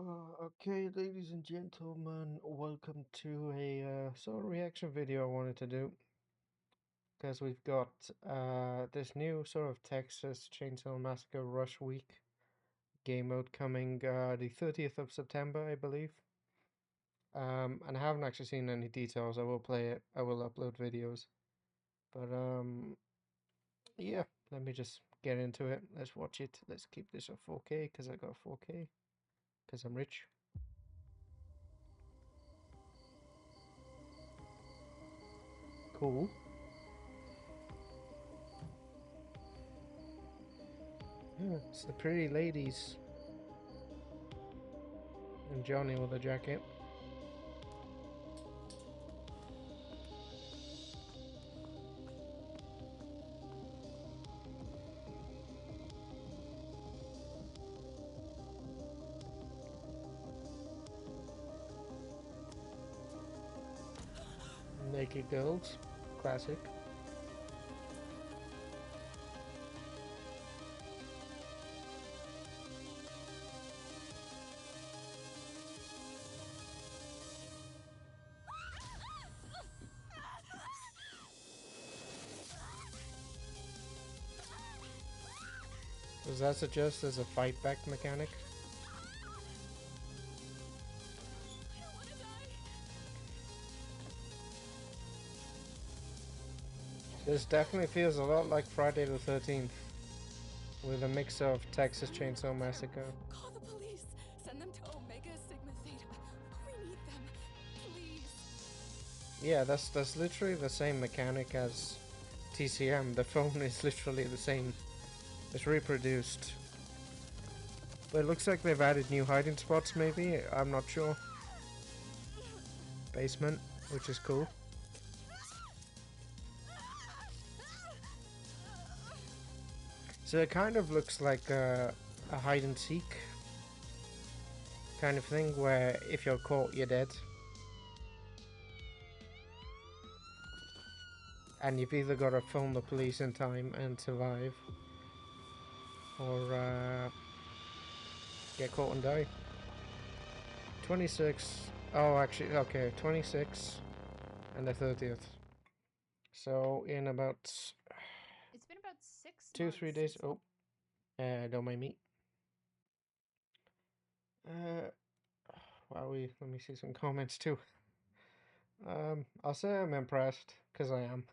Okay, ladies and gentlemen, welcome to a sort of reaction video I wanted to do because we've got this new sort of Texas Chainsaw Massacre Rush Week game mode coming the 30th of September, I believe. And I haven't actually seen any details. I will play it. I will upload videos. But yeah, let me just get into it. Let's watch it. Let's keep this at 4K because I got 4K because I'm rich. Cool. Yeah, it's the pretty ladies and Johnny with a jacket. Naked girls. Classic. Does that suggest there's a fight back mechanic? This definitely feels a lot like Friday the 13th, with a mix of Texas Chainsaw Massacre. Call the police. Send them to Omega Sigma Theta. We need them. Please. Yeah, that's literally the same mechanic as TCM. The phone is literally the same. It's reproduced. But it looks like they've added new hiding spots, maybe? I'm not sure. Basement, which is cool. So it kind of looks like a hide and seek kind of thing, where if you're caught, you're dead. And you've either got to phone the police in time and survive, or get caught and die. 26. Oh, actually, okay, 26 and the 30th. So in about It's been about 2-3 days. Oh, don't mind me. Wow, let me see some comments too. I'll say I'm impressed because I am,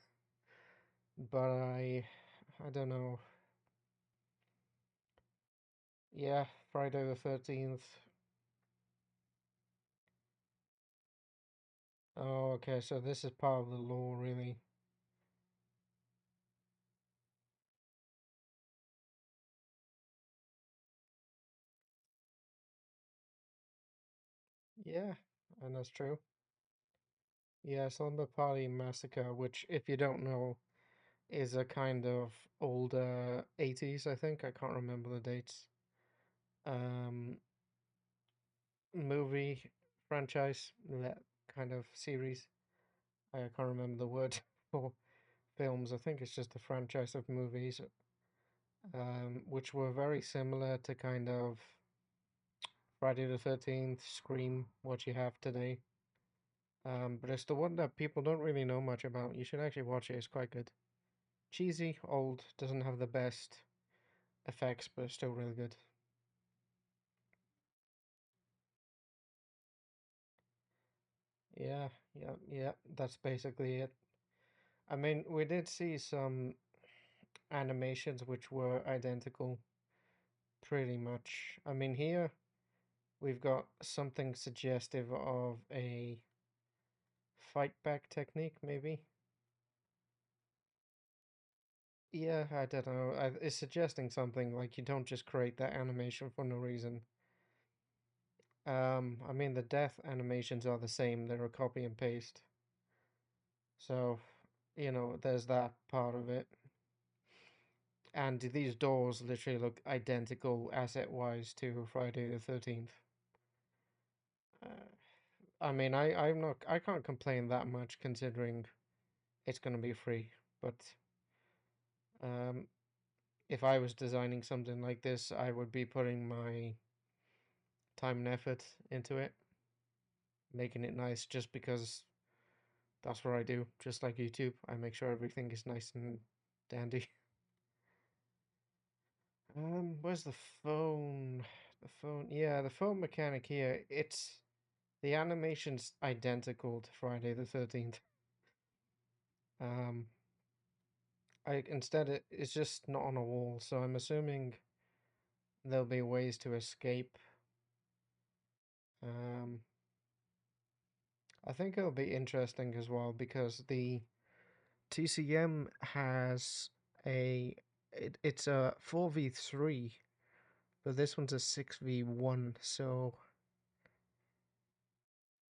but I don't know. Yeah, Friday the 13th. Oh, okay, so this is part of the law, really. Yeah, and that's true. Yeah, Slumber Party Massacre, which, if you don't know, is a kind of older 80s, I think. I can't remember the dates. Um, movie franchise, that kind of series. I can't remember the word for films. I think it's just a franchise of movies, which were very similar to kind of Friday the 13th, Scream, what you have today. But it's the one that people don't really know much about. You should actually watch it, it's quite good. Cheesy, old, doesn't have the best effects, but it's still really good. Yeah, yeah, that's basically it. I mean, we did see some animations which were identical, pretty much. I mean, here we've got something suggestive of a fight back technique, maybe. Yeah, I don't know. It's suggesting something like you don't just create that animation for no reason. I mean, the death animations are the same, they're a copy and paste. So, there's that part of it. And these doors literally look identical asset-wise to Friday the 13th. Uh, I mean, I can't complain that much considering it's going to be free. But um, if I was designing something like this, I would be putting my time and effort into it, making it nice just because that's what I do. Just like YouTube, I make sure everything is nice and dandy. Where's the phone? The phone, yeah, the phone mechanic here. It's the animation's identical to Friday the 13th. Um, I instead it's just not on a wall, so I'm assuming there'll be ways to escape. Um, I think it'll be interesting as well because the TCM has a it's a 4v3, but this one's a 6v1. So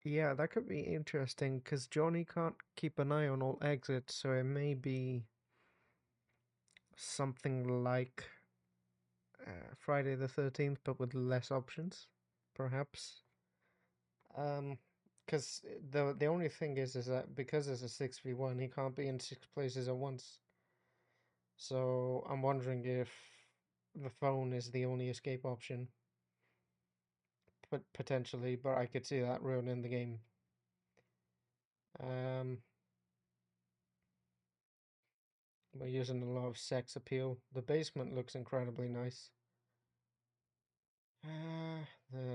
yeah, that could be interesting because Johnny can't keep an eye on all exits, so it may be something like Friday the 13th, but with less options, perhaps. Um, because the only thing is that because it's a 6v1, he can't be in six places at once. So I'm wondering if the phone is the only escape option, but potentially, but I could see that ruining the game. Um, we're using a lot of sex appeal. The basement looks incredibly nice.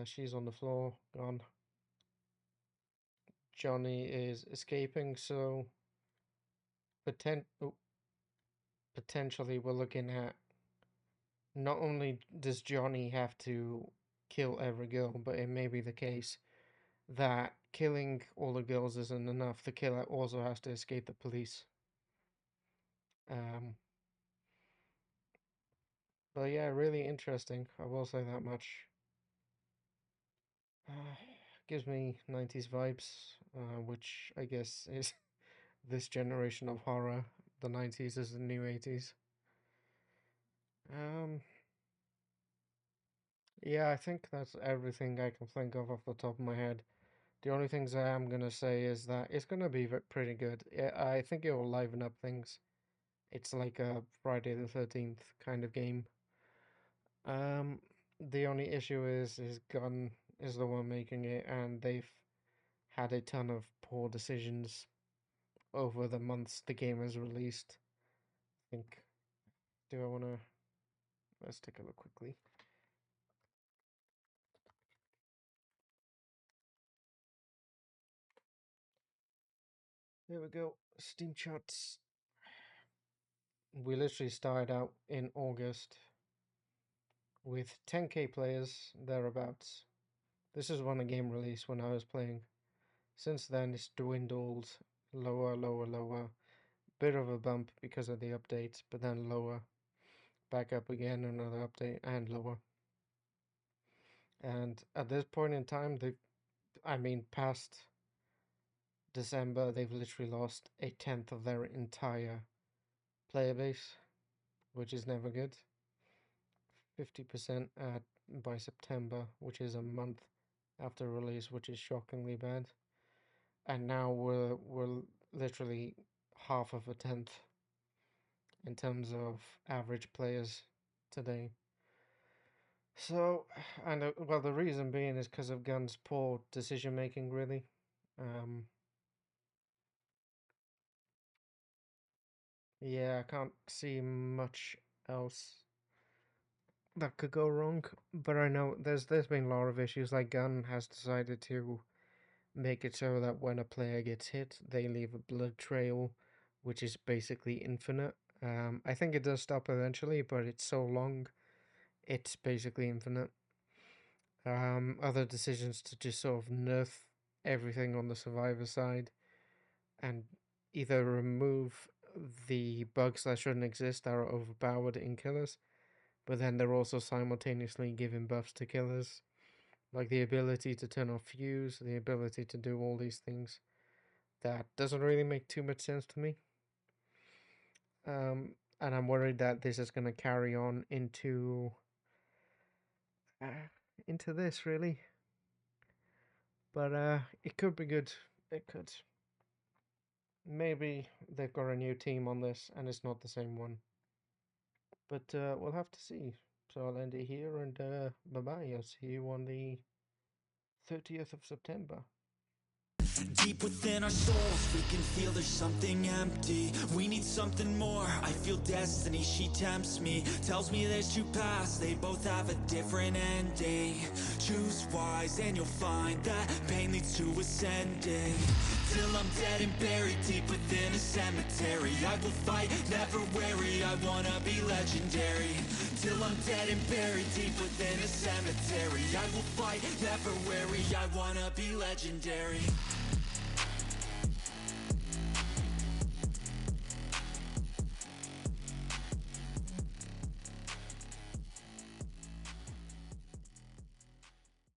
She's on the floor, gone. Johnny is escaping, so oh, potentially we're looking at not only does Johnny have to kill every girl, but it may be the case that killing all the girls isn't enough. The killer also has to escape the police. Um, but yeah, really interesting. I will say that much. Gives me 90s vibes, which I guess is this generation of horror. The 90s is the new 80s. Um, yeah, I think that's everything I can think of off the top of my head. The only things I am gonna say is that it's gonna be pretty good. I think it will liven up things. It's like a Friday the 13th kind of game. Um, the only issue is Gunn is the one making it, and they've had a ton of poor decisions over the months the game is released. I think. Do I wanna? Let's take a look quickly. There we go. Steam charts. We literally started out in August with 10k players thereabouts. This is when the game released when I was playing. Since then, it's dwindled lower, lower, lower. Bit of a bump because of the updates, but then lower. Back up again, another update, and lower. And at this point in time, past December, they've literally lost a tenth of their entire player base, which is never good. 50% by September, which is a month after release, which is shockingly bad. And now we're literally half of a tenth in terms of average players today. So, and well, the reason being is because of Gun's poor decision making, really. Um, yeah, I can't see much else that could go wrong. But I know there's been a lot of issues. Like Gun has decided to make it so that when a player gets hit, they leave a blood trail, which is basically infinite. I think it does stop eventually, but it's so long, it's basically infinite. Other decisions to just sort of nerf everything on the survivor side and either remove the bugs that shouldn't exist that are overpowered in killers, but then they're also simultaneously giving buffs to killers, like the ability to turn off fuse, the ability to do all these things. That doesn't really make too much sense to me. And I'm worried that this is going to carry on into this really. But it could be good. It could. Maybe they've got a new team on this and it's not the same one. But we'll have to see. So I'll end it here and bye bye. I'll see you on the 30th of September. Deep within our souls, we can feel there's something empty. We need something more. I feel destiny, she tempts me. Tells me there's two paths, they both have a different ending. Choose wise and you'll find that pain leads to ascending. Till I'm dead and buried deep within a cemetery, I will fight, never weary, I wanna be legendary. Till I'm dead and buried deep within a cemetery, I will fight, never weary, I wanna be legendary.